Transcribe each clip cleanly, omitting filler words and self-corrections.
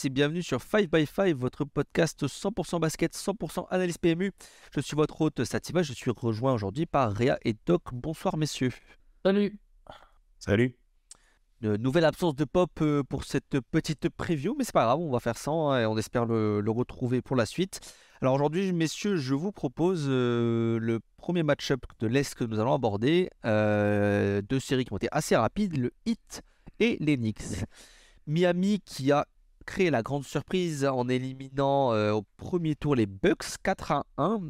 et bienvenue sur 5x5, votre podcast 100% basket, 100% analyse PMU. Je suis votre hôte Sativa, je suis rejoint aujourd'hui par Réa et Doc. Bonsoir messieurs. Salut. Salut. Une nouvelle absence de Pop pour cette petite preview, mais c'est pas grave, on va faire ça et on espère le retrouver pour la suite. Alors aujourd'hui messieurs, je vous propose le premier match-up de l'Est que nous allons aborder. Deux séries qui ont été assez rapides, le Heat et les Knicks. Miami qui a créé la grande surprise en éliminant au premier tour les Bucks 4-1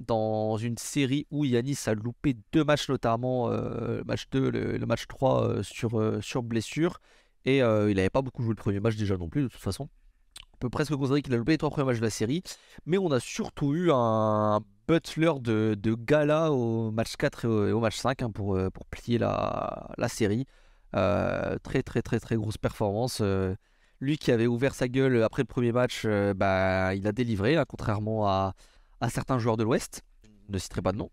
dans une série où Giannis a loupé deux matchs, notamment le match 2, le match 3 sur blessure, et il n'avait pas beaucoup joué le premier match déjà non plus de toute façon. On peut presque considérer qu'il a loupé les trois premiers matchs de la série, mais on a surtout eu un Butler de gala au match 4 et au match 5 pour plier la série. Très très très très grosse performance. Lui qui avait ouvert sa gueule après le premier match, il a délivré, hein, contrairement à certains joueurs de l'Ouest. Je ne citerai pas de nom.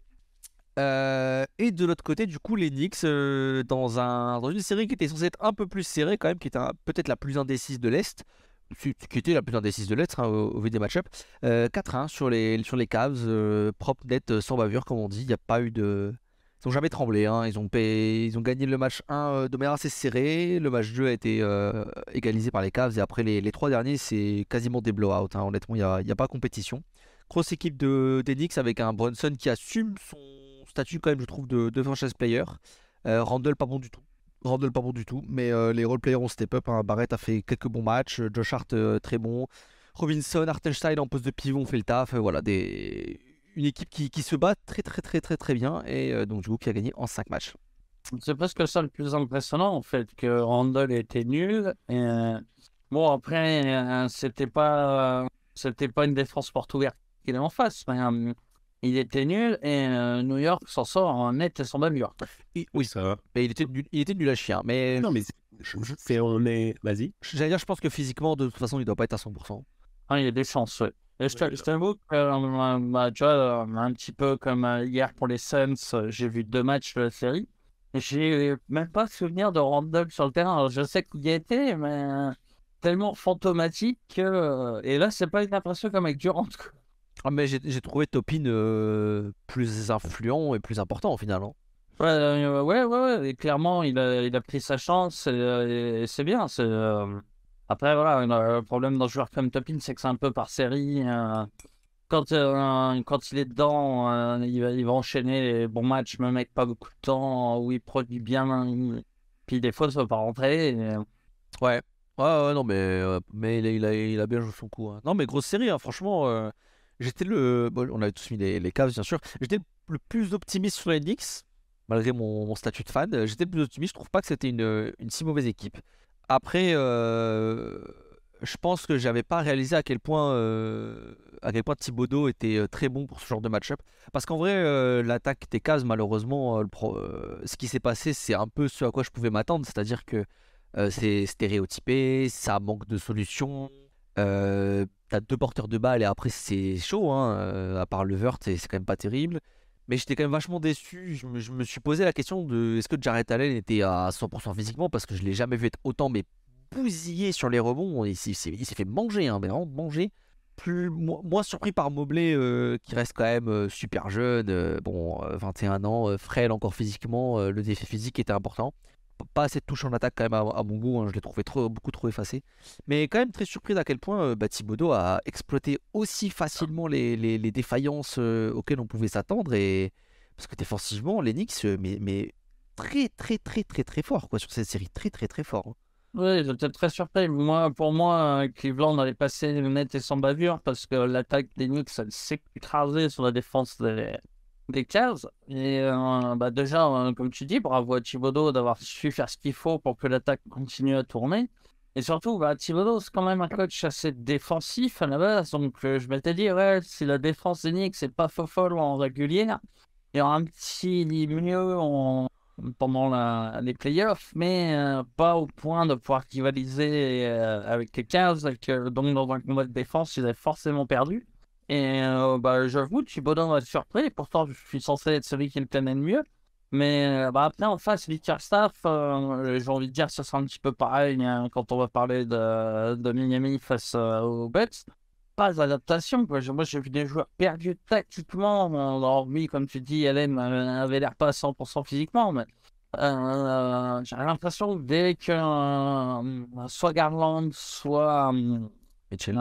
Et de l'autre côté, du coup, les Knicks, dans une série qui était censée être un peu plus serrée, quand même, qui était peut-être la plus indécise de l'Est, qui était la plus indécise de l'Est, hein, au vu des match-up. 4-1 sur les Cavs, propre, net, sans bavure, comme on dit. Il n'y a pas eu de. Ils n'ont jamais tremblé, hein. Ils ont gagné le match 1 de manière assez serrée. Le match 2 a été égalisé par les Cavs. Et après les trois derniers, c'est quasiment des blowouts, hein. Honnêtement, il n'y a pas compétition. Grosse équipe des Knicks avec un Brunson qui assume son statut, quand même, je trouve, de franchise player. Randle, pas bon du tout. Mais les role players ont step up, hein. Barrett a fait quelques bons matchs. Josh Hart, très bon. Robinson, Hartenstein en poste de pivot ont fait le taf. Voilà, une équipe qui se bat très très très très très bien, et donc du coup qui a gagné en 5 matchs. C'est presque ça le plus impressionnant, en fait, que Randle était nul. Et, bon, après, c'était pas une défense porte ouverte qu'il est en face. Mais, il était nul et New York s'en sort en net et sans bavure. Oui, ça va. mais il était nul à chien. Mais Non, mais Vas-y. j'allais dire, je pense que physiquement, de toute façon, il doit pas être à 100%. Il y a des chances, ouais. Et je t'avoue que, tu vois, un petit peu comme hier pour les Suns, j'ai vu 2 matchs de la série. Et j'ai même pas souvenir de Randle sur le terrain. Alors, je sais qu'il y était, mais tellement fantomatique que. Et là, c'est pas une impression comme avec Durant, quoi. Ah, mais j'ai trouvé Topin plus influent et plus important au final, hein. Ouais. Et clairement, il a pris sa chance et c'est bien. Après, voilà, le problème d'un joueur comme Topin, c'est que c'est un peu par série. Quand il est dedans, il va enchaîner les bons matchs, même avec pas beaucoup de temps, où il produit bien. Puis des fois, ça va pas rentrer. Ouais, non, mais il a bien joué son coup, hein. Non, mais grosse série, hein, franchement. Bon, on avait tous mis les Cavs, bien sûr. J'étais le plus optimiste sur les Knicks, malgré mon statut de fan. J'étais le plus optimiste. Je trouve pas que c'était une si mauvaise équipe. Après, je pense que j'avais pas réalisé à quel point Thibodeau était très bon pour ce genre de match-up. Parce qu'en vrai, l'attaque des Cavs, malheureusement, ce qui s'est passé, c'est un peu ce à quoi je pouvais m'attendre. C'est-à-dire que c'est stéréotypé, ça manque de solutions. T'as deux porteurs de balles et après c'est chaud, hein. À part Levert, c'est quand même pas terrible. Mais j'étais quand même vachement déçu. Je me suis posé la question de est-ce que Jarrett Allen était à 100% physiquement, parce que je l'ai jamais vu être autant mais bousillé sur les rebonds. Il s'est fait manger, hein, mais vraiment manger. Moins surpris par Mobley, qui reste quand même super jeune. 21 ans, frêle encore physiquement. Le défi physique était important. Pas assez de touches en attaque quand même à mon goût, hein. Je l'ai trouvé beaucoup trop effacé. Mais quand même très surpris à quel point Thibodeau a exploité aussi facilement les défaillances auxquelles on pouvait s'attendre. Et parce que défensivement, les Knicks, mais très très très très très fort, quoi, sur cette série, très très très fort, hein. Oui, j'étais très surpris. Pour moi, Cleveland allait passer net et sans bavure parce que l'attaque des Knicks, elle s'est écrasée sur la défense des Cavs. Et déjà, comme tu dis, bravo à Thibodeau d'avoir su faire ce qu'il faut pour que l'attaque continue à tourner. Et surtout, Thibodeau, c'est quand même un coach assez défensif à la base. Donc, je m'étais dit, ouais, si la défense des Knicks n'est pas folle en régulière, il y aura un petit mieux pendant les playoffs, mais pas au point de pouvoir rivaliser avec les Cavs. Donc, dans un combat de défense, ils avaient forcément perdu. Et j'avoue, Thibodeau m'a surpris. Et pourtant, je suis censé être celui qui le connaît le mieux. Mais après, en face, Bickerstaff, j'ai envie de dire que ce sera un petit peu pareil hein, quand on va parler de Miami face aux Bucks. Pas d'adaptation, quoi. Moi, j'ai vu des joueurs perdus tactiquement. Alors, oui, comme tu dis, Allen avait l'air pas à 100% physiquement, mais j'ai l'impression que dès que soit Garland, soit Mitchell.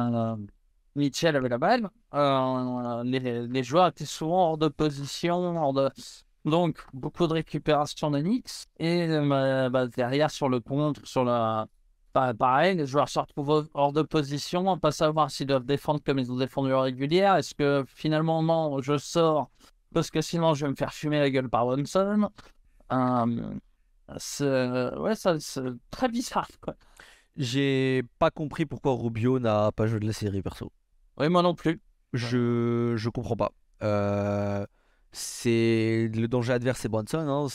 Mitchell avait la balle, les joueurs étaient souvent hors de position, donc beaucoup de récupération d'Enix. Et derrière, sur le contre, pareil, les joueurs se retrouvent hors de position, pas savoir s'ils doivent défendre comme ils ont défendu en régulière. Est-ce que finalement, non, je sors parce que sinon je vais me faire fumer la gueule par Brunson. C'est très bizarre, quoi. J'ai pas compris pourquoi Rubio n'a pas joué de la série, perso. Oui, moi non plus. Je comprends pas. C'est le danger adverse, c'est Brunson. Hein,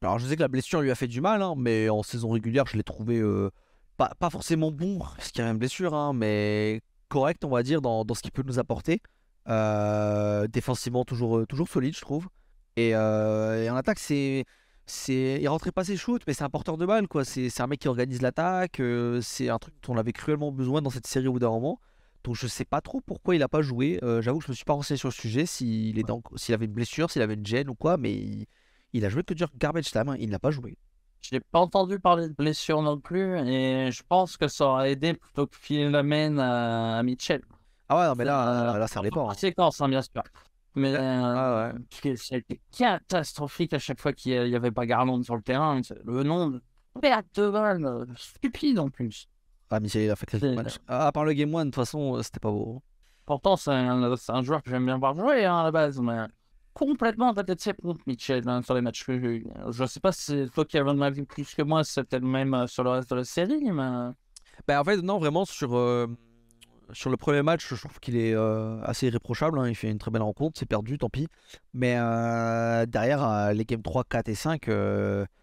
alors je sais que la blessure lui a fait du mal, hein, mais en saison régulière, je l'ai trouvé pas forcément bon, parce qu'il y a une blessure, hein, mais correct, on va dire, dans ce qu'il peut nous apporter. Défensivement, toujours solide, je trouve. Et en attaque, il rentrait pas ses shoots, mais c'est un porteur de balle, quoi. C'est un mec qui organise l'attaque. C'est un truc dont on avait cruellement besoin dans cette série au bout d'un moment. Donc je sais pas trop pourquoi il a pas joué. J'avoue que je me suis pas renseigné sur le sujet, s'il avait une blessure, s'il avait une gêne ou quoi, mais il a joué que dur garbage time, hein. Il n'a pas joué. Je n'ai pas entendu parler de blessure non plus, et je pense que ça aurait aidé plutôt que filer la main à Mitchell. Ah ouais, non, mais là ça allait pas. Hein. Séquence, hein, bien sûr. Mais Ah ouais. ça a été catastrophique à chaque fois qu'il n'y avait pas Garland sur le terrain. Le nom de perte de balle, stupide en plus. Ah, Michel, il a fait quelques matchs. À part le Game 1, de toute façon, c'était pas beau. Pourtant, c'est un joueur que j'aime bien voir jouer hein, à la base, mais complètement à tête contre Mitchell sur les matchs que j'ai eu. Je sais pas si c'est toi qui avais un avis plus que moi, c'était le même sur le reste de la série, mais. En fait, non, vraiment, sur le premier match, je trouve qu'il est assez irréprochable. Hein. Il fait une très belle rencontre, c'est perdu, tant pis. Mais derrière, les games 3, 4 et 5, il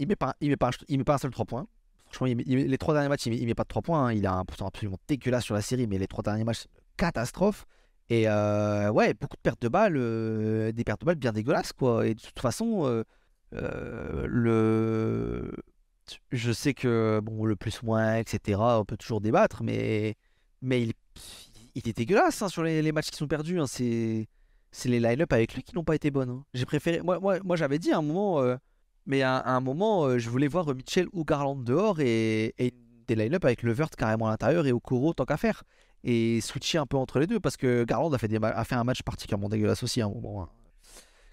met pas un seul 3 points. Franchement, les 3 derniers matchs, il met pas de 3 points. Hein. Il a un pourcentage absolument dégueulasse sur la série, mais les 3 derniers matchs, catastrophe. Et ouais, beaucoup de pertes de balles, des pertes de balles bien dégueulasses, quoi. Et de toute façon, je sais que bon, le plus moins, etc., on peut toujours débattre, mais il est dégueulasse hein, sur les matchs qui sont perdus. Hein. C'est les line-up avec lui qui n'ont pas été bonnes. Hein. J'ai préféré. Moi j'avais dit à un moment, mais à un moment, je voulais voir Mitchell ou Garland dehors et des line-up avec Levert carrément à l'intérieur et Okoro tant qu'à faire. Et switcher un peu entre les deux parce que Garland a fait un match particulièrement dégueulasse aussi à un moment. Hein.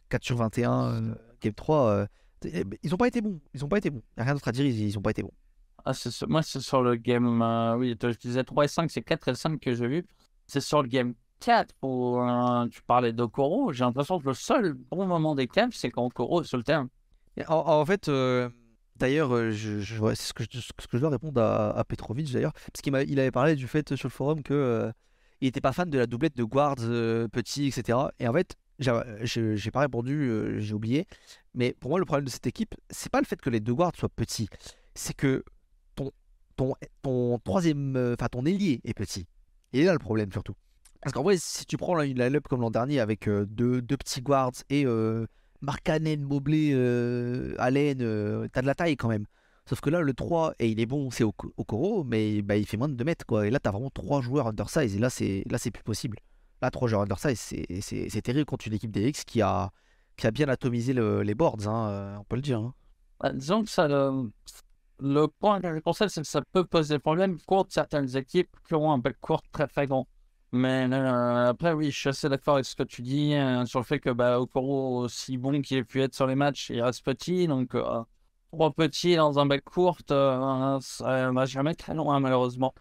4 sur 21, Game 3. Ils ont pas été bons. Ils ont pas été bons. Y a rien d'autre à dire, ils ont pas été bons. Moi, c'est sur le game. Oui, je disais 3 et 5, c'est 4 et 5 que j'ai vu. C'est sur le game 4 où tu parlais d'Okoro. J'ai l'impression que le seul bon moment des Cavs, c'est quand Okoro est sur le terrain. En fait, d'ailleurs, ouais, c'est ce que je dois répondre à Petrovic d'ailleurs. Parce il avait parlé du fait sur le forum que il était pas fan de la doublette de guards petits, etc. Et en fait, j'ai pas répondu, j'ai oublié. Mais pour moi, le problème de cette équipe, c'est pas le fait que les deux guards soient petits. C'est que ton, ton troisième, enfin ton ailier est petit. Et là le problème surtout. Parce qu'en vrai, si tu prends une line-up comme l'an dernier avec deux petits guards et Markkanen, Mobley, Allen, t'as de la taille quand même. Sauf que là, le 3, et il est bon, c'est Okoro, mais bah, il fait moins de 2 mètres. Quoi. Et là, t'as vraiment 3 joueurs undersize. Et là, c'est plus possible. Là, 3 joueurs undersize, c'est terrible contre une équipe DX qui a bien atomisé les boards, hein, on peut le dire. Hein. Disons que ça, le point que je conseille, c'est que ça peut poser problème contre certaines équipes qui ont un backcourt très très grand. Mais après, oui, je suis assez d'accord avec ce que tu dis sur le fait que Okoro, aussi bon qu'il ait pu être sur les matchs, il reste petit. Donc, 3 petits dans un backcourt, ça va jamais très loin, malheureusement.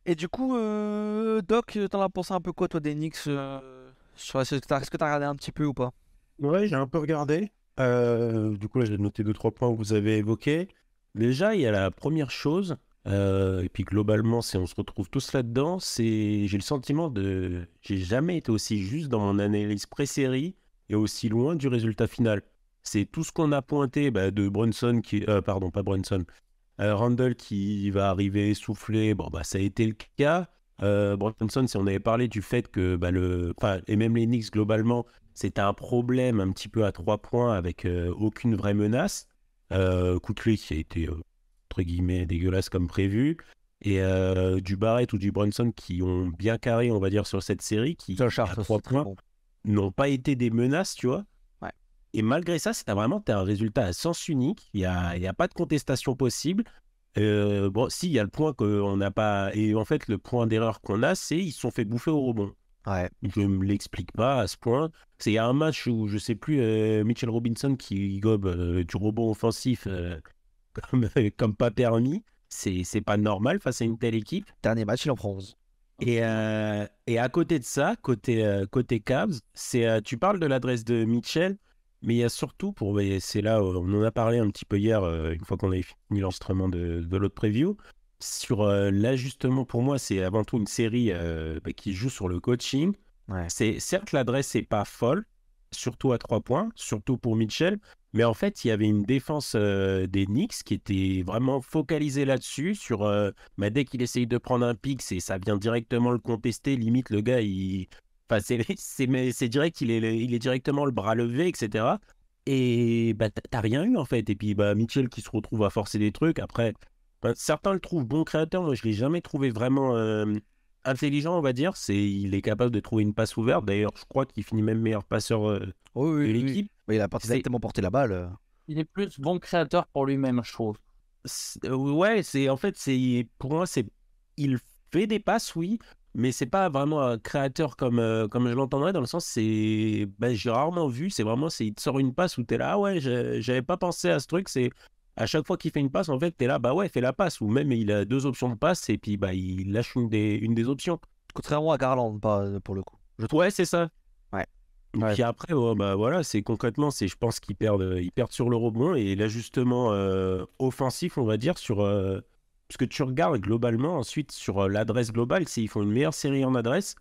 Et du coup, Doc, t'en as pensé un peu quoi, toi, des Knicks est-ce que t'as regardé un petit peu ou pas? Ouais, j'ai un peu regardé. Du coup, là, j'ai noté 2-3 points que vous avez évoqués. Déjà, il y a la première chose, et puis globalement, si on se retrouve tous là-dedans, j'ai le sentiment j'ai jamais été aussi juste dans mon analyse pré-série et aussi loin du résultat final. C'est tout ce qu'on a pointé de Brunson, pardon, pas Brunson, Randle qui va arriver essoufflé, bon, ça a été le cas. Brunson, si on avait parlé du fait que et même les Knicks globalement, c'était un problème un petit peu à 3 points avec aucune vraie menace. Quickley qui a été entre guillemets dégueulasse comme prévu. Et du Barrett ou du Brunson qui ont bien carré, on va dire, sur cette série, qui Josh Hart à aussi, 3 très points bon. n'ont pas été des menaces, tu vois. Ouais. Et malgré ça, t'as un résultat à sens unique. Il y a pas de contestation possible. Si, il y a le point qu'on n'a pas. Et en fait, le point d'erreur qu'on a, c'est ils se sont fait bouffer au rebond. Ouais. Je ne me l'explique pas à ce point. Il y a un match où, je sais plus, Mitchell Robinson qui gobe du rebond offensif comme pas permis. C'est pas normal face à une telle équipe. Dernier match, il en prend 11. Et à côté de ça, côté Cavs, tu parles de l'adresse de Mitchell, mais il y a surtout, et c'est là, on en a parlé un petit peu hier, une fois qu'on avait fini l'enregistrement de l'autre preview, sur l'ajustement, pour moi, c'est avant tout une série qui joue sur le coaching. Ouais. Certes, l'adresse n'est pas folle, surtout à 3 points, surtout pour Mitchell, mais en fait, il y avait une défense des Knicks qui était vraiment focalisée là-dessus, dès qu'il essaye de prendre un pick, ça vient directement le contester. Limite, le gars, enfin, c'est direct, il est directement le bras levé, etc. Et t'as rien eu, en fait. Et puis, Mitchell qui se retrouve à forcer des trucs. Après, certains le trouvent bon créateur. Moi, je ne l'ai jamais trouvé vraiment intelligent, on va dire. Il est capable de trouver une passe ouverte. D'ailleurs, je crois qu'il finit même meilleur passeur Oui. de l'équipe. Mais il a directement porté la balle. Il est plus bon créateur pour lui-même, je trouve. Ouais, pour moi, il fait des passes, oui, mais c'est pas vraiment un créateur comme je l'entendrais, dans le sens, j'ai rarement vu, il te sort une passe où t'es là, ah ouais, j'avais pas pensé à ce truc, c'est à chaque fois qu'il fait une passe, en fait, t'es là, bah ouais, fais la passe, ou même il a 2 options de passe, et puis il lâche une des options. Contrairement à Garland, pas pour le coup. Ouais, c'est ça. Ouais. Et puis après, voilà, je pense qu'ils perdent sur le rebond et l'ajustement offensif, on va dire, parce que tu regardes globalement, ensuite, sur l'adresse globale, s'ils font une meilleure série en adresse,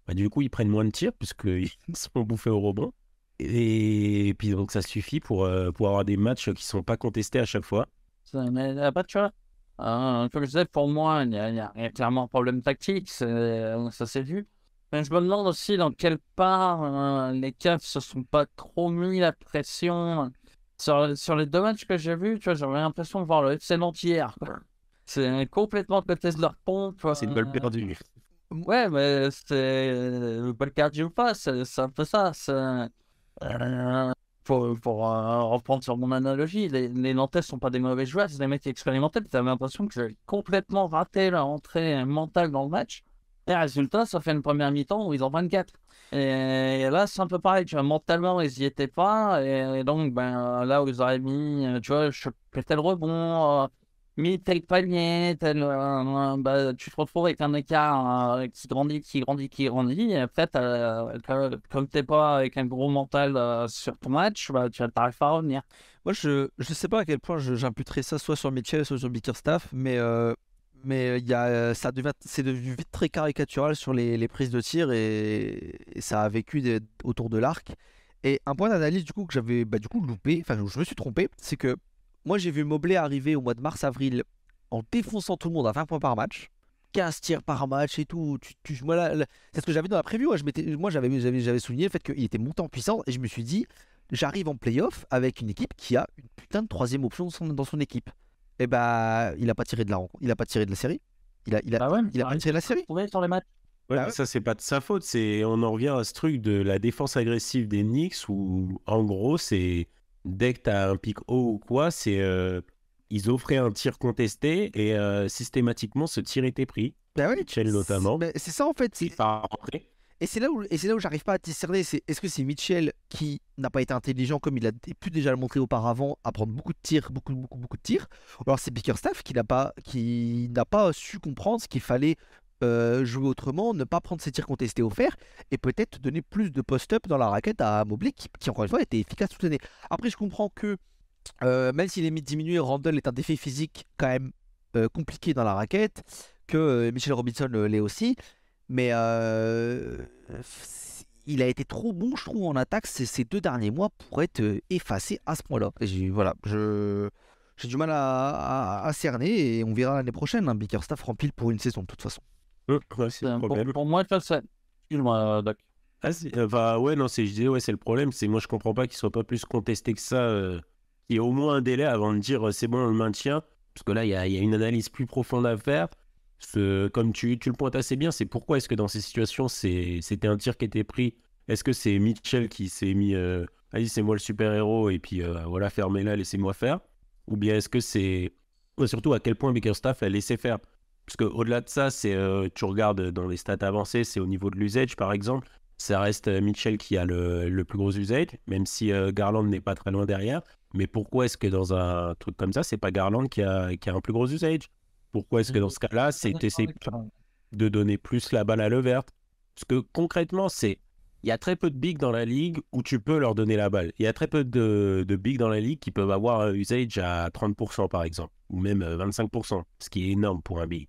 du coup, ils prennent moins de tirs puisqu'ils se font bouffer au rebond. Et puis, donc, ça suffit pour avoir des matchs qui sont pas contestés à chaque fois. Mais tu vois, comme je disais, pour moi, il y a clairement un problème tactique, ça s'est vu. Mais je me demande aussi dans quelle part les Cavs se sont pas trop mis la pression. Sur les 2 matchs que j'ai vus, tu vois, j'avais l'impression de voir le FC Nantes hier, quoi. C'est complètement à côté de leur pompe. C'est une balle perdue. Ouais, mais c'est le ball perdu ou pas, c'est un peu ça. Pour reprendre sur mon analogie, les Nantais sont pas des mauvais joueurs, c'est des mecs expérimentés. Tu avais l'impression que j'ai complètement raté leur entrée mentale dans le match. Et résultat, ça fait une première mi-temps où ils ont 24. Et là, c'est un peu pareil, tu vois, mentalement, ils y étaient pas. Et donc, là où ils auraient mis, tu vois, tel rebond, mis tel panier, tu te retrouves avec un écart qui grandit. Et après, comme t'es pas avec un gros mental sur ton match, tu n'arrives pas à revenir. Moi, je sais pas à quel point j'imputerais ça soit sur Mitchell, soit sur Bickerstaff, mais c'est devenu vite très caricatural sur les prises de tir et ça a vécu autour de l'arc. Et un point d'analyse du coup que j'avais loupé, enfin je me suis trompé, c'est que moi j'ai vu Mobley arriver au mois de mars-avril en défonçant tout le monde à 20 points par match, 15 tirs par match et tout. C'est ce que j'avais dans la preview. Moi j'avais souligné le fait qu'il était monté en puissance et je me suis dit, j'arrive en playoff avec une équipe qui a une putain de troisième option dans son équipe. Et il a pas tiré de la rencontre, il a pas tiré de la série. Il a pas tiré de la série. Sur les matchs. Ouais, ça, c'est pas de sa faute. On en revient à ce truc de la défense agressive des Knicks où, en gros, c'est dès que tu as un pic haut ou quoi, ils offraient un tir contesté et systématiquement, ce tir était pris. Mitchell notamment. C'est ça en fait. Il va rentrer. Et c'est là où j'arrive pas à discerner, est-ce que c'est Mitchell qui n'a pas été intelligent comme il a pu déjà le montrer auparavant à prendre beaucoup de tirs, beaucoup de tirs, ou alors c'est Bickerstaff qui n'a pas su comprendre ce qu'il fallait jouer autrement, ne pas prendre ses tirs contestés offerts et peut-être donner plus de post-up dans la raquette à Mobley qui encore une fois était efficace toute l'année. Après je comprends que même s'il est mis diminué, Randle est un défi physique quand même compliqué dans la raquette, que Mitchell Robinson l'est aussi. Mais il a été trop bon, je trouve, en attaque ces 2 derniers mois pour être effacé à ce point-là. J'ai du mal à cerner et on verra l'année prochaine. Bickerstaff rempile pour une saison de toute façon. Ouais, c'est le problème. Pour moi, ça, c'est... Excuse-moi, Doc. Ah, ouais, non, je disais, ouais, c'est le problème. C'est moi, je comprends pas qu'il soit pas plus contesté que ça. Qu'il y ait au moins un délai avant de dire c'est bon, on le maintient. Parce que là, il y a une analyse plus profonde à faire. Comme tu le pointes assez bien, c'est pourquoi est-ce que dans ces situations, c'était un tir qui était pris. Est-ce que c'est Mitchell qui s'est mis allez, c'est moi le super-héros et puis voilà, fermez-la, laissez-moi faire. Ou bien est-ce que c'est. Ouais, surtout à quel point Bickerstaff a laissé faire. Parce qu'au-delà de ça, tu regardes dans les stats avancées, c'est au niveau de l'usage, par exemple. Ça reste Mitchell qui a le plus gros usage, même si Garland n'est pas très loin derrière. Mais pourquoi est-ce que dans un truc comme ça, c'est pas Garland qui a un plus gros usage? Pourquoi est-ce que dans ce cas-là, c'est essayer de donner plus la balle à Levert? Parce que concrètement, il y a très peu de bigs dans la ligue où tu peux leur donner la balle. Il y a très peu de bigs dans la ligue qui peuvent avoir un usage à 30% par exemple, ou même 25%, ce qui est énorme pour un big.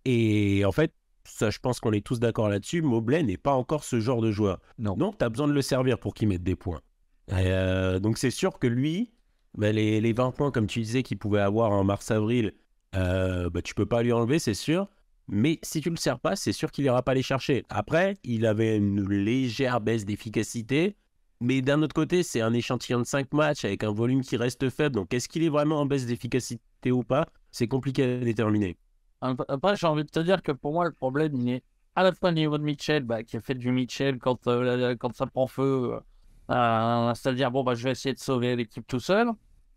Et en fait, ça, je pense qu'on est tous d'accord là-dessus, Mobley n'est pas encore ce genre de joueur. Non. Donc, tu as besoin de le servir pour qu'il mette des points. Donc, c'est sûr que lui, les 20 points, comme tu disais, qu'il pouvait avoir en mars-avril, tu peux pas lui enlever, c'est sûr. Mais si tu le sers pas, c'est sûr qu'il ira pas les chercher. Après, il avait une légère baisse d'efficacité. Mais d'un autre côté, c'est un échantillon de 5 matchs avec un volume qui reste faible. Donc, est-ce qu'il est vraiment en baisse d'efficacité ou pas? C'est compliqué à déterminer. Après, j'ai envie de te dire que pour moi, le problème, il est à la fois au niveau de Mitchell, qui a fait du Mitchell quand ça prend feu, c'est-à-dire, je vais essayer de sauver l'équipe tout seul,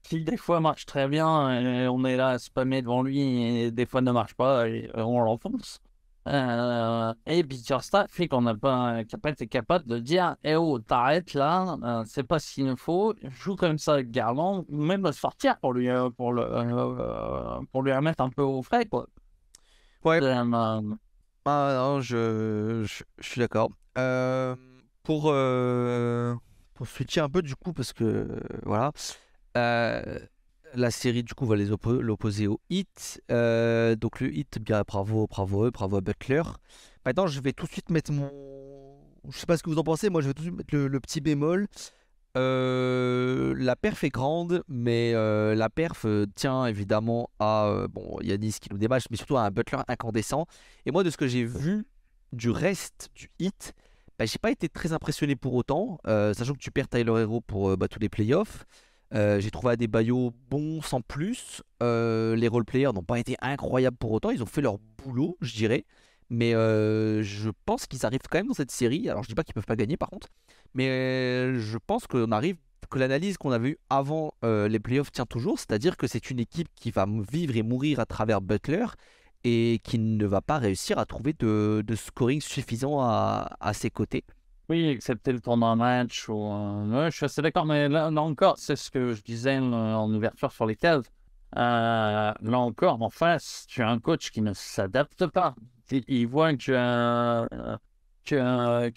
qui des fois marche très bien, et on est là à spammer devant lui, et des fois ne marche pas, et on l'enfonce. Et Bickerstaff fait qu'on n'a pas été capable de dire eh oh, t'arrêtes là, c'est pas ce qu'il nous faut, joue comme ça avec Garland, ou même sortir pour lui remettre un peu au frais, quoi. Ouais. Non, je suis d'accord. Pour switcher un peu du coup, parce que voilà, la série du coup va l'opposer au Heat. Donc le Heat, bien bravo à Butler. Maintenant, je vais tout de suite mettre je sais pas ce que vous en pensez. Moi, je vais tout de suite mettre le petit bémol. La perf est grande, mais la perf tient évidemment à Giannis qui nous dématch, mais surtout à un Butler incandescent. Et moi, de ce que j'ai vu du reste du Heat, j'ai pas été très impressionné pour autant, sachant que tu perds Tyler Hero pour tous les playoffs. J'ai trouvé Adebayo bon sans plus. Les role-players n'ont pas été incroyables pour autant. Ils ont fait leur boulot, je dirais. Mais je pense qu'ils arrivent quand même dans cette série. Alors je dis pas qu'ils peuvent pas gagner par contre. Mais je pense que l'analyse qu'on avait eue avant les playoffs tient toujours. C'est-à-dire que c'est une équipe qui va vivre et mourir à travers Butler et qui ne va pas réussir à trouver de scoring suffisant à ses côtés. Oui, excepté le tournoi match. Ouais, je suis assez d'accord, mais là encore, c'est ce que je disais en ouverture sur les cases. Là encore, en face, tu as un coach qui ne s'adapte pas. Il voit que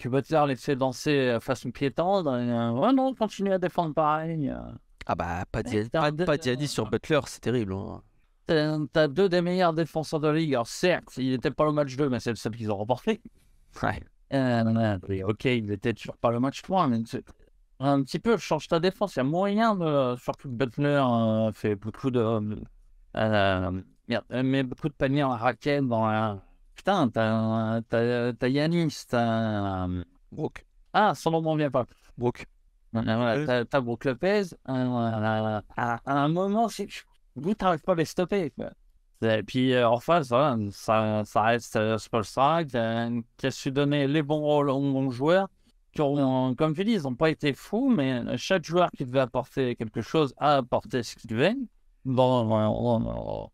Butler les fait danser façon piétante. Ouais, non, continue à défendre pareil. Pas Giannis sur Butler, c'est terrible. Hein. T'as deux des meilleurs défenseurs de la ligue. Alors certes, il n'était pas le match 2, mais c'est le seul qu'ils ont remporté. Ouais. Ok, il était toujours pas le match 3, mais un petit peu, change ta défense. Il y a moyen surtout que Butler fait beaucoup met beaucoup de paniers en raquette dans la... Putain, t'as Giannis, t'as... Brook. Ah, son nom ne vient pas. Brook. Voilà, t'as Brook Lopez. À un moment, vous t'arrives pas à les stopper. Et puis en face, voilà, ça reste Spoelstra qui a su donner les bons rôles aux bons joueurs. Comme tu dis, ils n'ont pas été fous, mais chaque joueur qui devait apporter quelque chose a apporté ce qu'il devait. Dans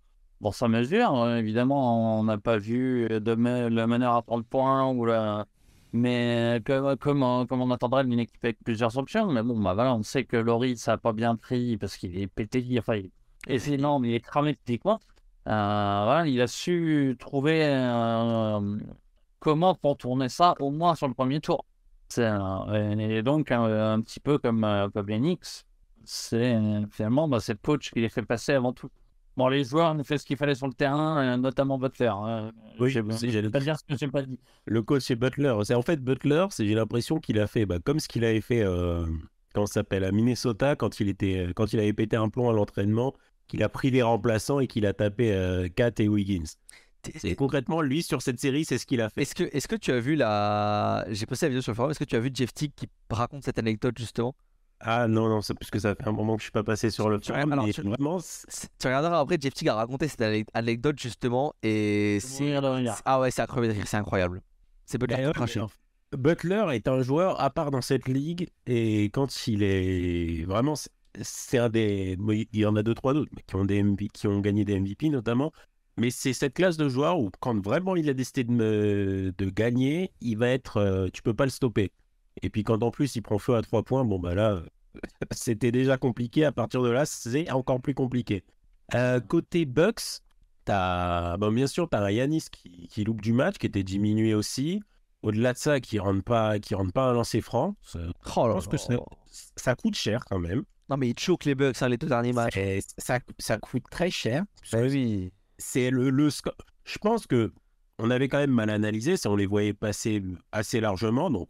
sa mesure, évidemment, on n'a pas vu le meneur à 30 points, mais comme on attendrait d'une équipe avec plusieurs options. Mais bon, voilà, on sait que Laurie, ça n'a pas bien pris parce qu'il est pété, et c'est énorme, il est cramé physiquement. Voilà, il a su trouver comment contourner ça, au moins sur le premier tour. Et donc, un petit peu comme Pablenix, finalement, c'est le coach qui les fait passer avant tout. Bon, les joueurs ont fait ce qu'il fallait sur le terrain, notamment Butler. Oui, j'allais pas dire ce que j'ai pas dit. Le coach, c'est Butler. En fait, Butler, j'ai l'impression qu'il a fait comme ce qu'il avait fait, comment ça s'appelle, à Minnesota, quand il avait pété un plomb à l'entraînement, qu'il a pris les remplaçants et qu'il a tapé Kat et Wiggins. Et concrètement, lui, sur cette série, c'est ce qu'il a fait. Est-ce que tu as vu la... J'ai posté la vidéo sur le forum, est-ce que tu as vu Jeff Teague qui raconte cette anecdote justement? Ah non, c'est parce que ça fait un moment que je suis pas passé sur le forum, alors, mais tu- vraiment, Tu regarderas après, Jeff Teague a raconté cette anecdote justement et c'est... Ah ouais, c'est à crever de rire, c'est incroyable. C'est Butler d'ailleurs, tout craché. Butler est un joueur à part dans cette ligue, et quand il est vraiment, c'est un des, bon, il y en a deux trois d'autres mais qui ont des qui ont gagné des MVP notamment, mais c'est cette classe de joueurs où quand vraiment il a décidé de gagner, il va être, tu peux pas le stopper. Et puis quand en plus il prend feu à 3 points, bon bah là, c'était déjà compliqué. À partir de là, c'est encore plus compliqué. Côté Bucks, bien sûr, t'as Giannis qui loupe du match, qui était diminué aussi. Au-delà de ça, qui rentre pas un lancer franc. Oh Je là pense que là. ça coûte cher quand même. Non mais il choque les Bucks, hein, les 2 derniers matchs. Et ça coûte très cher. Oui. C'est le score. Je pense que on avait quand même mal analysé, si on les voyait passer assez largement, donc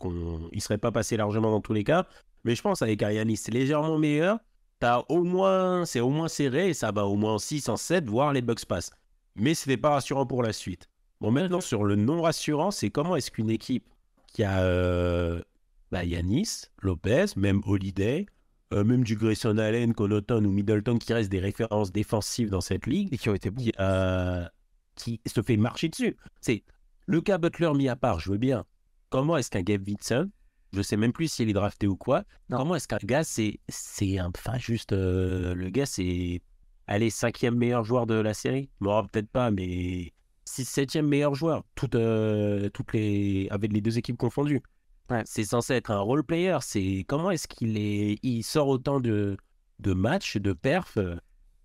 ils seraient pas passés largement dans tous les cas. Mais je pense avec Giannis, c'est légèrement meilleur. C'est au moins serré et ça va au moins en 6, en 7, voire les Bucks passent. Mais ce n'est pas rassurant pour la suite. Bon, maintenant, sur le non rassurant, c'est comment est-ce qu'une équipe qui a Giannis, Lopez, même Holiday, même du Grayson Allen, Connaughton ou Middleton, qui restent des références défensives dans cette ligue, Et qui ont été bons. qui se fait marcher dessus. C'est le cas Butler mis à part, je veux bien. Comment est-ce qu'un Gabe Vincent, je sais même plus s'il est drafté ou quoi, comment est-ce qu'un gars, le gars, c'est, allez, 5e meilleur joueur de la série? Bon, peut-être pas, mais 6-7e meilleur joueur, avec les deux équipes confondues. Ouais. C'est censé être un role player. Comment est-ce il sort autant de matchs, de perfs?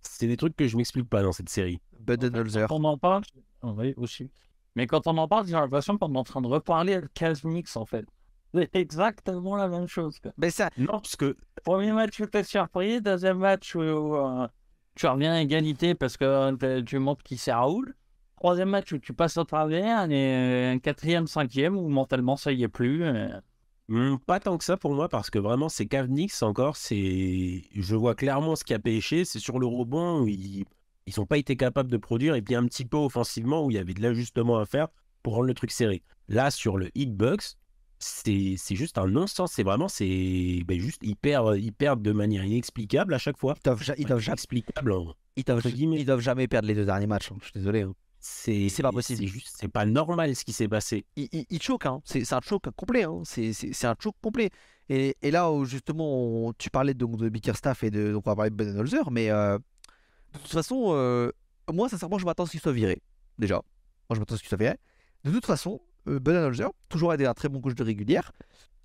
C'est des trucs que je m'explique pas dans cette série. Budenholzer. Quand on en parle, oui, aussi. Mais quand on en parle, j'ai l'impression qu'on est en train de reparler avec Kazmix, en fait. C'est exactement la même chose, quoi. Mais ça, Non, parce que Premier match où t'es surpris, deuxième match où tu reviens à égalité parce que tu montres qui c'est Raoul. Troisième match où tu passes au travers, et un quatrième, cinquième où mentalement ça y est plus. pas tant que ça pour moi, parce que vraiment, c'est Cavnix encore. Je vois clairement ce qui a pêché. C'est sur le rebond où ils n'ont pas été capables de produire, et puis un petit peu offensivement où il y avait de l'ajustement à faire pour rendre le truc serré. Là, sur le Hitbox, c'est juste un non-sens. C'est vraiment, juste, ils perdent de manière inexplicable à chaque fois. ils doivent jamais, Inexplicable. ils doivent jamais perdre les 2 derniers matchs, hein. Je suis désolé. Hein. C'est pas possible. C'est pas normal ce qui s'est passé. Il choque, hein. C'est un choke complet. Hein. C'est un choke complet. Et là où justement tu parlais donc de Bickerstaff donc on va parler de Budenholzer, mais de toute façon, moi sincèrement je m'attends à ce qu'il soit viré. Déjà, moi je m'attends à ce qu'il soit viré. De toute façon, Budenholzer toujours été un très bon coach de régulière,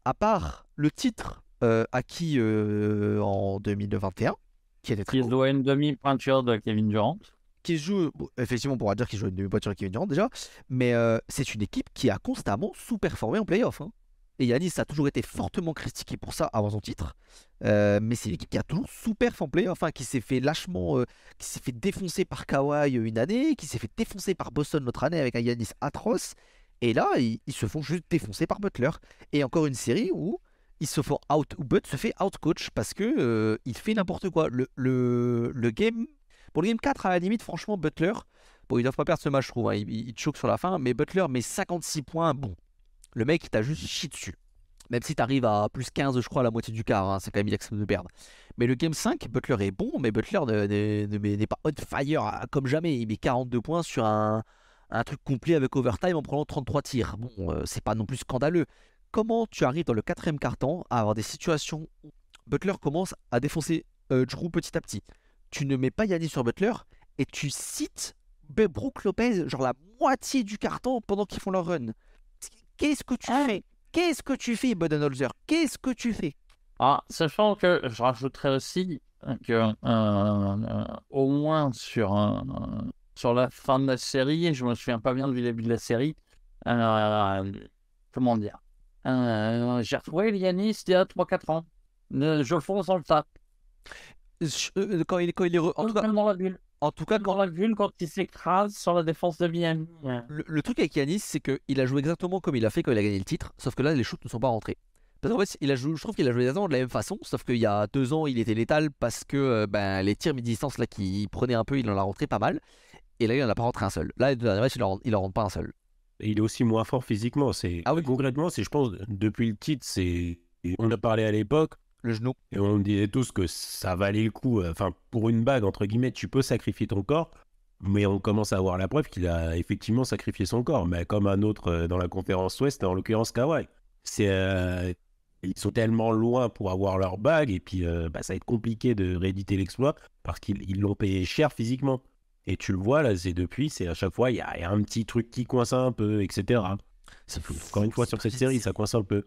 à part le titre acquis en 2021, qui était très Il beau. doit une demi-pointure de Kevin Durant. Qui joue, effectivement, on pourra dire qu'il joue une demi-pointure avec Kevin Durant déjà, mais c'est une équipe qui a constamment sous-performé en playoff. Hein. Et Yanis a toujours été fortement critiqué pour ça avant son titre, mais c'est une équipe qui a toujours sous-perf en playoff, hein, qui s'est fait lâchement, qui s'est fait défoncer par Kawhi une année, qui s'est fait défoncer par Boston l'autre année avec un Yanis atroce, et là, ils se font juste défoncer par Butler. Et encore une série où ils se font out, où Butler se fait out-coach parce que il fait n'importe quoi. Le game... Pour le game 4, à la limite, franchement, Butler, bon, ils doivent pas perdre ce match, je trouve. Hein, il choque sur la fin, mais Butler met 56 points. Bon, le mec, il t'a juste chié dessus. Même si tu arrives à plus 15, je crois, à la moitié du quart, hein, c'est quand même inacceptable de perdre. Mais le game 5, Butler est bon, mais Butler n'est pas on fire comme jamais. Il met 42 points sur un truc complet avec overtime en prenant 33 tirs. Bon, c'est pas non plus scandaleux. Comment tu arrives dans le 4e quart-temps à avoir des situations où Butler commence à défoncer Jrue petit à petit? Tu ne mets pas Giannis sur Butler et tu cites Brook Lopez genre la moitié du carton pendant qu'ils font leur run. Qu'est-ce que tu fais? Qu'est-ce que tu fais, Budenholzer? Qu'est-ce que tu fais? Ah, sachant que je rajouterais aussi que au moins sur la fin de la série, je me souviens pas bien du début de la série, comment dire, j'ai retrouvé Giannis il y a 3-4 ans. Je fonce dans le tas. Quand il est en tout cas, dans la bulle. En tout cas, dans la bulle, quand il s'écrase sur la défense de Miami. Le truc avec Giannis, c'est qu'il a joué exactement comme il a fait quand il a gagné le titre, sauf que là, les shoots ne sont pas rentrés. Parce qu'en fait, je trouve qu'il a joué exactement de la même façon, sauf qu'il y a 2 ans, il était létal parce que les tirs mi-distance là qu'il prenait un peu, il en a rentré pas mal. Et là, il n'en a pas rentré un seul. Là, les deux derniers matchs, il en rentre pas un seul. Et il est aussi moins fort physiquement. Ah oui. Concrètement, je pense, depuis le titre, on a parlé à l'époque, Le genou. et on disait tous que ça valait le coup. Enfin, pour une bague, entre guillemets, tu peux sacrifier ton corps, mais on commence à avoir la preuve qu'il a effectivement sacrifié son corps. Mais comme un autre dans la conférence Ouest, en l'occurrence Kawhi. Ils sont tellement loin pour avoir leur bague, et puis ça va être compliqué de rééditer l'exploit, parce qu'ils l'ont payé cher physiquement. Et tu le vois, là, c'est à chaque fois, il y a un petit truc qui coince un peu, etc. Encore une fois, sur cette série, ça coince un peu.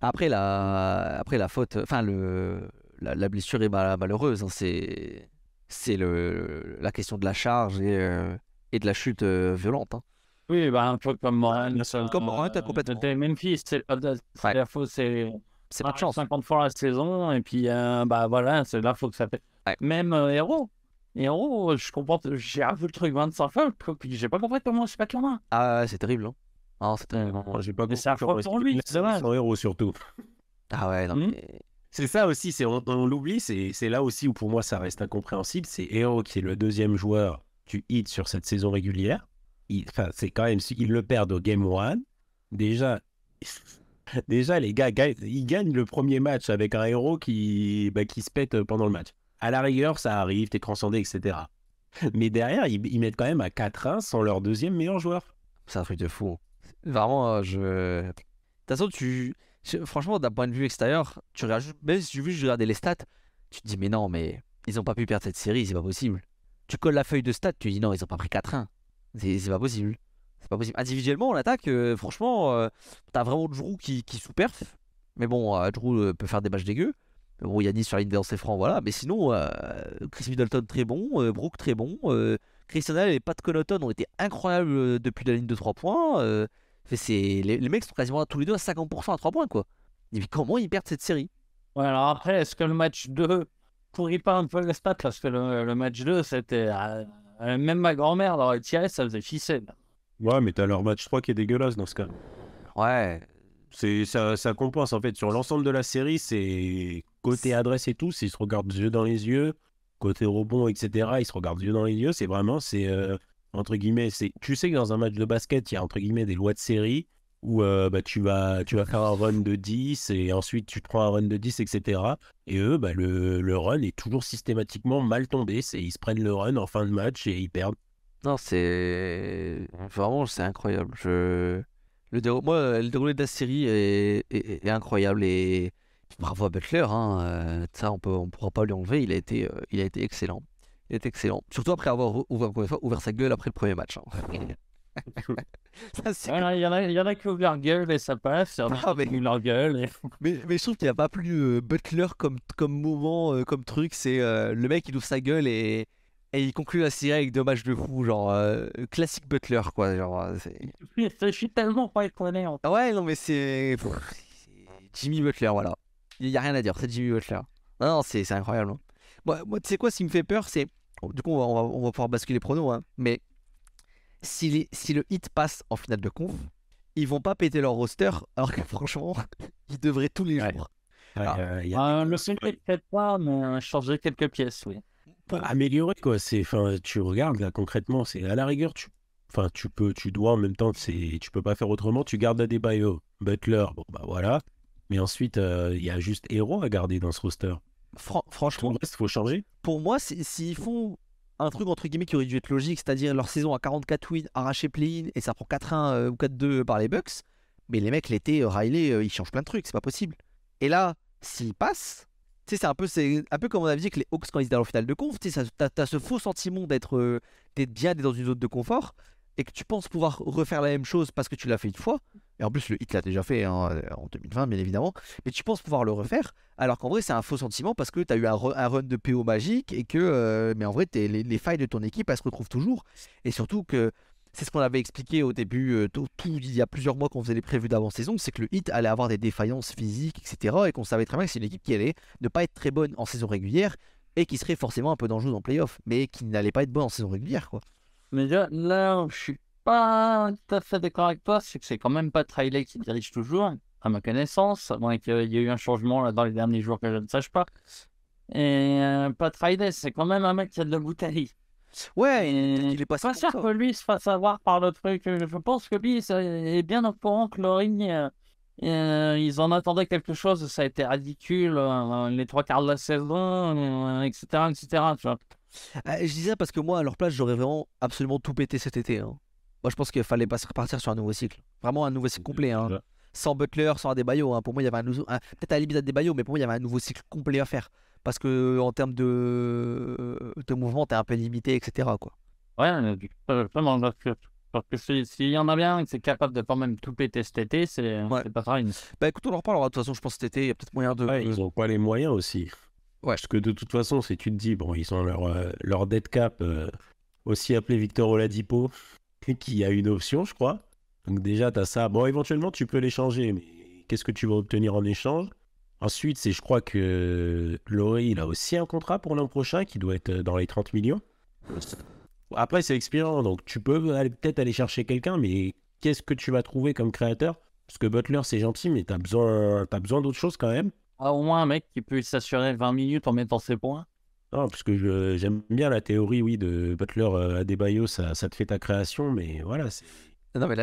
Après la faute, enfin la blessure est malheureuse. Hein. C'est la question de la charge et de la chute violente. Hein. Oui, un peu comme Morant. Comme Morant, t'as complètement. Memphis, c'est la faute, c'est pas de chance. 50 fois la saison, et puis voilà, c'est là faut que ça fait. Ouais. Même Hero, je comprends, j'ai revu le truc 25 fois, puis j'ai pas compris comment c'est pas qu'il y en a. Ah, c'est terrible. Hein. Ah, c'est terrible. J'ai pas Mais c'est affreux pour lui, c'est dommage. Sans Héros surtout. Ah ouais, non, mais... C'est ça aussi, on l'oublie, c'est là aussi où pour moi ça reste incompréhensible. C'est Hero qui est le deuxième joueur du Heat sur cette saison régulière. C'est quand même, ils le perdent au Game 1. Déjà, les gars, ils gagnent le premier match avec un Hero qui se pète pendant le match. À la rigueur, ça arrive, t'es transcendé, etc. Mais derrière, ils mettent quand même à 4-1 sans leur deuxième meilleur joueur. C'est un truc de fou. Vraiment, de toute façon, franchement, d'un point de vue extérieur, tu regardes même si je regardais les stats, tu te dis, mais non, mais ils ont pas pu perdre cette série, c'est pas possible. Tu colles la feuille de stats, tu dis, non, ils ont pas pris 4-1. C'est pas possible. C'est pas possible. Individuellement, on attaque, franchement, t'as vraiment Drew qui sous-perf. Mais bon, Drew peut faire des matchs dégueux. Bon, Yannis sur la ligne dans ses francs, voilà. Mais sinon, Chris Middleton très bon, Brook très bon. Christian Allen et Pat Connaughton ont été incroyables depuis la ligne de 3 points. Les mecs sont quasiment tous les deux à 50% à 3 points, quoi. Et puis comment ils perdent cette série? Ouais, alors après, est-ce que le match 2 pourrit pas un peu les stats? Parce que le match 2, c'était... même ma grand-mère l'aurait tiré, ça faisait ficelle. Ouais, mais t'as leur match 3 qui est dégueulasse dans ce cas. Ouais. Ça compense en fait sur l'ensemble de la série. C'est côté adresse et tout, ils se regardent yeux dans les yeux. Côté rebond, etc., ils se regardent yeux dans les yeux. C'est vraiment, entre guillemets, tu sais que dans un match de basket, il y a entre guillemets des lois de série où tu vas faire un run de 10 et ensuite tu te prends un run de 10, etc. Et eux, le run est toujours systématiquement mal tombé. Ils se prennent le run en fin de match et ils perdent. Non, vraiment, c'est incroyable. Le déroulé de la série est incroyable et bravo à Butler. Hein. Ça, on pourra pas lui enlever. Il a été excellent. Il est excellent. Surtout après avoir ouvert sa gueule après le premier match. Hein. Il y en a qui ouvrent leur gueule et ça passe. Leur gueule. Mais je trouve qu'il n'y a pas plus Butler comme moment, comme truc. C'est le mec qui ouvre sa gueule et il conclut la série avec 2 matchs de fou. Genre classique Butler, quoi. Genre, je suis tellement pas étonné. Ouais, non, mais c'est Jimmy Butler, voilà. Il n'y a rien à dire, c'est Jimmy Butler. Non, c'est incroyable. Hein. Moi, tu sais quoi, ce qui me fait peur, c'est... Du coup, on va pouvoir basculer les pronos, hein. Mais si le Heat passe en finale de conf, ils vont pas péter leur roster, alors que franchement, ils devraient tous les jours. Le secret peut-être pas, mais changer quelques pièces, oui. Améliorer, quoi. Tu regardes, là, concrètement, c'est à la rigueur, tu dois en même temps, tu peux pas faire autrement, tu gardes Adebayo, Butler, bon, voilà. Mais ensuite, il y a juste Hero à garder dans ce roster. Franchement, il faut changer. Pour moi, s'ils font un truc entre guillemets qui aurait dû être logique, c'est-à-dire leur saison à 44 wins, arraché play-in et ça prend 4-1 ou 4-2 par les Bucks, mais les mecs, l'été, Riley, ils changent plein de trucs, c'est pas possible. Et là, s'ils passent, tu sais, c'est un peu comme on avait dit que les Hawks quand ils étaient dans le final de conf, tu sais, t'as ce faux sentiment d'être bien dans une zone de confort et que tu penses pouvoir refaire la même chose parce que tu l'as fait une fois. Et en plus, le Heat l'a déjà fait en 2020, bien évidemment. Mais tu penses pouvoir le refaire, alors qu'en vrai, c'est un faux sentiment parce que tu as eu un run de PO magique et que, mais en vrai, les failles de ton équipe, elles se retrouvent toujours. Et surtout que c'est ce qu'on avait expliqué au début, il y a plusieurs mois qu'on faisait les prévus d'avant-saison, c'est que le Heat allait avoir des défaillances physiques, etc. Et qu'on savait très bien que c'est une équipe qui allait ne pas être très bonne en saison régulière et qui serait forcément un peu dangereuse en playoff, mais qui n'allait pas être bonne en saison régulière, quoi. Mais là, je suis pas tout à fait d'accord avec toi, c'est que c'est quand même pas Riley qui dirige toujours, à ma connaissance, à moins qu'il y ait eu un changement là, dans les derniers jours que je ne sache pas. Et Pat Riley, c'est quand même un mec qui a de la bouteille. Ouais, Et il est pas je suis pas si bon sûr que que ça. lui se fasse avoir par le truc. Je pense que lui, il est bien au courant que Laurie, ils en attendaient quelque chose. Ça a été ridicule, les trois quarts de la saison, etc., etc. Tu vois. Je dis ça parce que moi, à leur place, j'aurais vraiment absolument tout pété cet été, hein. Moi, je pense qu'il fallait pas se repartir sur un nouveau cycle. Vraiment un nouveau cycle complet, hein. Sans Butler, sans Adebayo, hein. Pour moi, il y avait peut-être à la limite Adebayo, mais pour moi, il y avait un nouveau cycle complet à faire. Parce que en termes de mouvement, t'es un peu limité, etc., quoi. Ouais, vraiment, parce que s'il y en a bien qui est capable de quand même tout péter cet été, Ouais. c'est pas grave. Bah écoute, on en reparlera. De toute façon, je pense que cet été, il y a peut-être moyen de. Ouais, ils ont pas les moyens aussi. Ouais. Parce que de toute façon, si tu te dis, bon, ils ont leur dead cap, aussi appelé Victor Oladipo, qui a une option, je crois. Donc déjà, tu as ça. Bon, éventuellement, tu peux l'échanger, mais qu'est-ce que tu vas obtenir en échange? Ensuite, je crois que Laurie, il a aussi un contrat pour l'an prochain qui doit être dans les 30 millions. Après, c'est expirant, donc tu peux peut-être aller chercher quelqu'un, mais qu'est-ce que tu vas trouver comme créateur? Parce que Butler, c'est gentil, mais t'as besoin d'autre chose quand même. Au moins un mec qui peut s'assurer 20 minutes en mettant ses points. Non, parce que j'aime bien la théorie, oui, de Butler Adebayo, ça te fait ta création, mais voilà, c'est Non, mais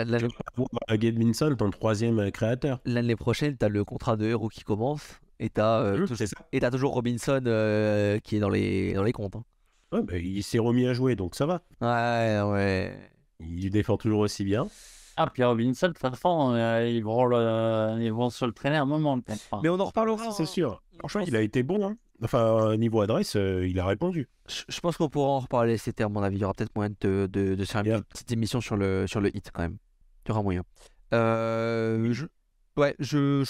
Gedminson, ton troisième créateur. l'année prochaine, t'as le contrat de héros qui commence. Et t'as C'est ça. toujours Robinson qui est dans les comptes, hein. Ouais, bah, il s'est remis à jouer, donc ça va. Ouais, ouais. Il défend toujours aussi bien. Ah, puis Robinson, de toute façon, ils vont se le traîner un moment, le contrat. Mais on en reparlera. C'est sûr. Franchement, pense- il a été bon, hein. Enfin, niveau adresse, il a répondu. Je pense qu'on pourra en reparler cet été, à mon avis. Il y aura peut-être moyen de se faire une Bien. petite émission sur le hit quand même. Il y aura moyen. Je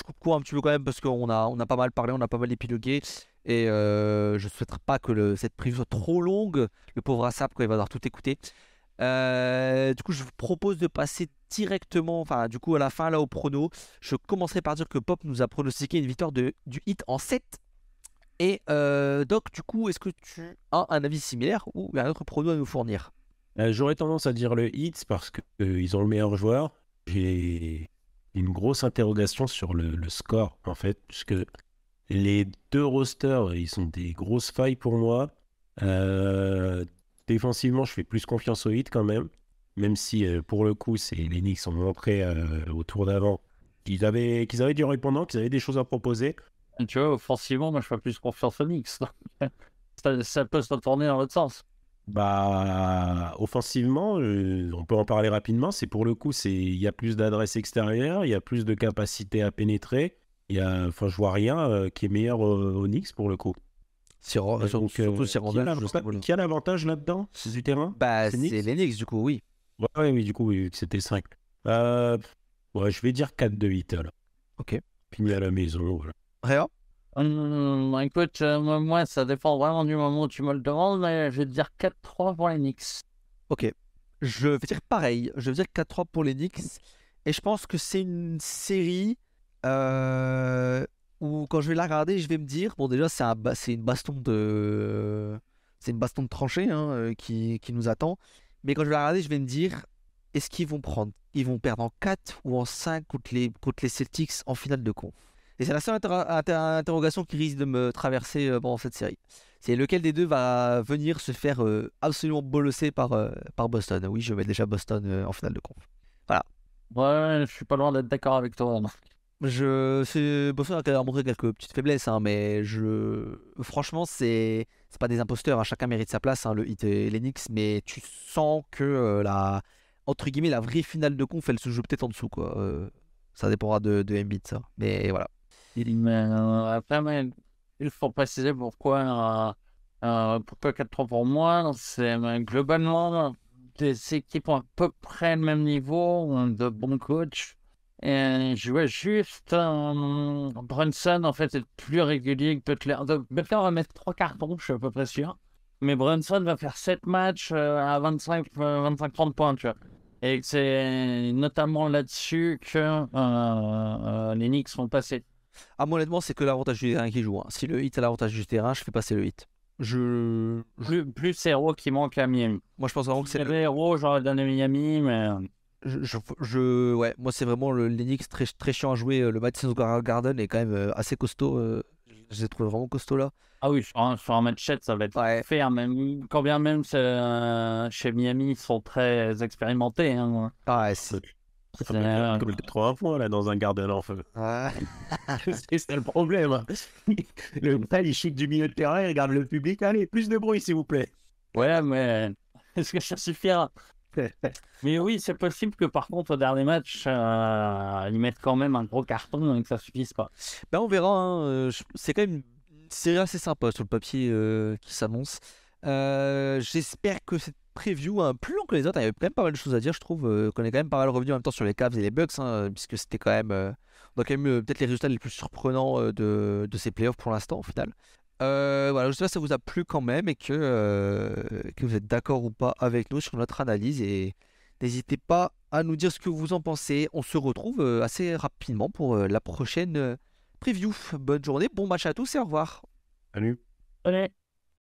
coupe court un petit peu quand même parce qu'on a pas mal parlé, on a pas mal épilogué. Et je ne souhaiterais pas que cette preview soit trop longue. Le pauvre Assap, quand il va devoir tout écouter. Du coup, je vous propose de passer directement, enfin, du coup, à la fin, là, au prono. Je commencerai par dire que Pop nous a pronostiqué une victoire du hit en 7. Et Doc, du coup, est-ce que tu as un avis similaire ou un autre prono à nous fournir? J'aurais tendance à dire le Heat parce qu'ils ont le meilleur joueur. J'ai une grosse interrogation sur le score, en fait, puisque les deux rosters, ils sont des grosses failles pour moi. Défensivement, je fais plus confiance au Heat quand même si pour le coup, les Knicks ont montré au tour d'avant qu'ils avaient du répondant, qu'ils avaient des choses à proposer. Tu vois, offensivement, moi, je fais plus confiance aux Knicks. Ça peut se retourner dans l'autre sens. Bah, offensivement, on peut en parler rapidement. C'est pour le coup, il y a plus d'adresse extérieure, il y a plus de capacité à pénétrer. Enfin, je vois rien qui est meilleur aux Knicks pour le coup. Surtout si Randall joue à ce niveau-là. Qui a l'avantage là-dedans? C'est du terrain? Bah, C'est c'est Knicks les Knicks, du coup, oui. Ouais, mais du coup, oui, c'était 5. Ouais, je vais dire 4-2-8 là. Ok. Fini à la maison. Voilà. Réa? Écoute, moi, ça dépend vraiment du moment où tu me le demandes, mais je vais te dire 4-3 pour les Knicks. Ok. Je vais dire pareil. Je vais dire 4-3 pour les Knicks. Et je pense que c'est une série où, quand je vais la regarder, je vais me dire, bon, déjà, c'est une baston de. C'est une baston de tranchée, hein, qui nous attend. Mais quand je vais la regarder, je vais me dire, est-ce qu'ils vont prendre? Ils vont perdre en 4 ou en 5 contre les Celtics en finale de conf. Et c'est la seule interrogation qui risque de me traverser pendant cette série. C'est lequel des deux va venir se faire absolument bolosser par Boston. Oui, je mets déjà Boston en finale de conf. Voilà. Ouais, je suis pas loin d'être d'accord avec toi. Non. Boston a montré quelques petites faiblesses, hein, mais franchement, c'est pas des imposteurs, hein. Chacun mérite sa place, hein, le Heat et les Knicks, mais tu sens que entre guillemets, la vraie finale de conf, elle se joue peut-être en dessous, quoi. Ça dépendra de Embiid, ça. Mais voilà. Mais après, il faut préciser pourquoi 4-3 pour moi. C'est globalement des équipes ont à peu près le même niveau, ont de bons coachs. Et je vois juste Brunson, en fait, est plus régulier que Butler. Butler va mettre 3 cartons, je suis à peu près sûr. Mais Brunson va faire 7 matchs à 25-30 points, tu vois. Et c'est notamment là-dessus que les Knicks vont passer. Ah, moi, honnêtement, c'est que l'avantage du terrain qui joue, hein. Si le Heat a l'avantage du terrain, je fais passer le Heat. Plus héros qui manque à Miami. Moi, je pense vraiment que c'est le héros, j'aurais donné Miami, mais. Ouais, moi, c'est vraiment les Knicks très, très chiant à jouer. Le Madison Square Garden est quand même assez costaud. Je les trouve vraiment costauds là. Ah oui, sur un match 7, ça va être Ouais. faire, même, quand bien même chez Miami, ils sont très expérimentés. Hein. Ah, ouais, c'est... C'est, Comme le 80 points là dans un Garden en feu. Ouais. C'est le problème. Hein. Le tel, il chic du milieu de terrain, il regarde le public. Allez, plus de bruit s'il vous plaît. ouais, mais est-ce que ça suffira? Mais oui, c'est possible que par contre, au dernier match, ils mettent quand même un gros carton et que ça suffise pas. Ben, on verra. Hein, c'est quand même une série assez sympa sur le papier qui s'annonce. J'espère que cette preview, plus long que les autres, il y avait quand même pas mal de choses à dire, je trouve. Qu'on est quand même pas mal revenu en même temps sur les Cavs et les Bucks, hein, puisque c'était quand même, on a quand même peut-être les résultats les plus surprenants de ces playoffs pour l'instant, au final. Voilà, j'espère que ça vous a plu quand même et que vous êtes d'accord ou pas avec nous sur notre analyse. Et n'hésitez pas à nous dire ce que vous en pensez. On se retrouve assez rapidement pour la prochaine preview. Bonne journée, bon match à tous et au revoir. Salut. Allez.